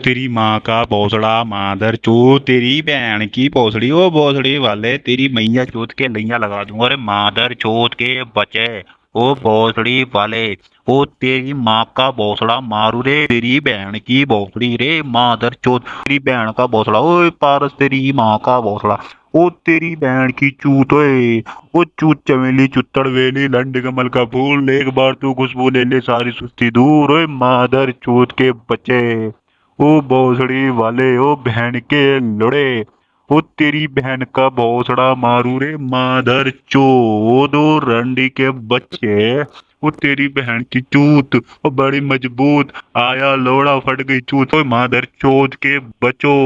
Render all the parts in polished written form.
तेरी माँ का भोसड़ा मादर चोद तेरी बहन की भोसड़ी ओ भोसड़ी वाले तेरी मैया चोद के लैया लगा दूंगा। अरे मादर चोद के बचे ओ भोसड़ी वाले ओ तेरी माँ का भोसड़ा मारू रे तेरी बहन की भोसड़ी रे मादर चोद तेरी बहन का भोसड़ा ओ पारस तेरी माँ का भोसड़ा ओ तेरी बहन की चूत ओए ओ चूत चमेली चुत्तड़ वेली लंड कमल का फूल एक बार तू खुशबू ले ले सारी सुस्ती दूर ओए मादर चोद के बच्चे ओ भोसड़ी वाले ओ बहन के लड़े ओ तेरी बहन का भोसड़ा मारू रे मादर चोद ओ रंडी के बच्चे ओ तेरी बहन की चूत ओ बड़ी मजबूत आया लोड़ा फट गई चूत ओ मादर चोद के बचो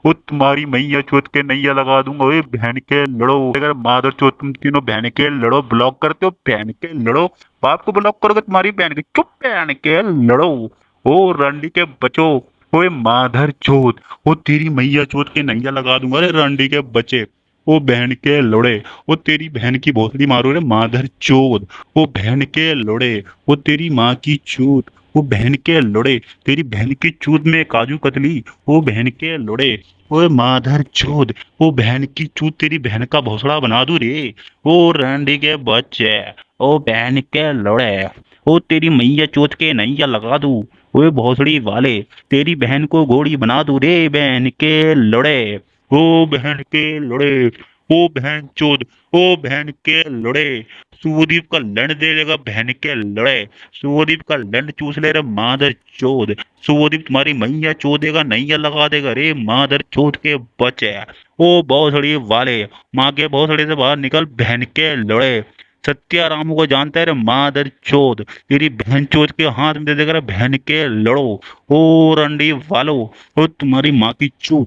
ओ तुम्हारी मैया चोद के नैया लगा दूंगा ओए बहन के लड़ो। अगर मादर चोद तुम तीनों बहन के लड़ो ब्लॉक करते हो बहन के लड़ो बाप को ब्लॉक करोगे तुम्हारी बहन की चुप बहन के लड़ो ओ रंडी के बचो ओए माधर चोद वो तेरी मैया चोद के नैया लगा दूंगा अरे रंडी के बच्चे ओ बहन के लोड़े वो तेरी बहन की भोसड़ी मारो रे माधर चोद वो बहन के लोड़े वो तेरी माँ की चूत वो बहन के लोड़े तेरी बहन की चूत में काजू कतली वो बहन के लोड़े ओए माधर चोद वो बहन की चूत तेरी बहन का भोसड़ा बना दूं रे ओ रंडी के बच्चे ओ बहन के लोड़े ओ तेरी मैया चोद के नैया लगा दूं ओए भोसड़ी वाले तेरी बहन को घोड़ी बना दूं रे बहन के लड़े ओ बहन के लड़े ओ बहन चोद ओ बहन के लड़े सुदीप का लंड दे लेगा बहन के लड़े सुदीप का लंड चूस ले रे मादर चोद सुदीप तुम्हारी मैया चोदेगा नैया लगा देगा रे मादर चोद के बच्चे ओ भोसड़ी वाले माँ के भोसड़े से बाहर निकल बहन के लड़े सत्याराम को जानता है रे मादर चोद तेरी बहन चोद के हाथ में दे देकर बहन के लड़ो ओ रंडी वालो ओ तुम्हारी माँ की चूत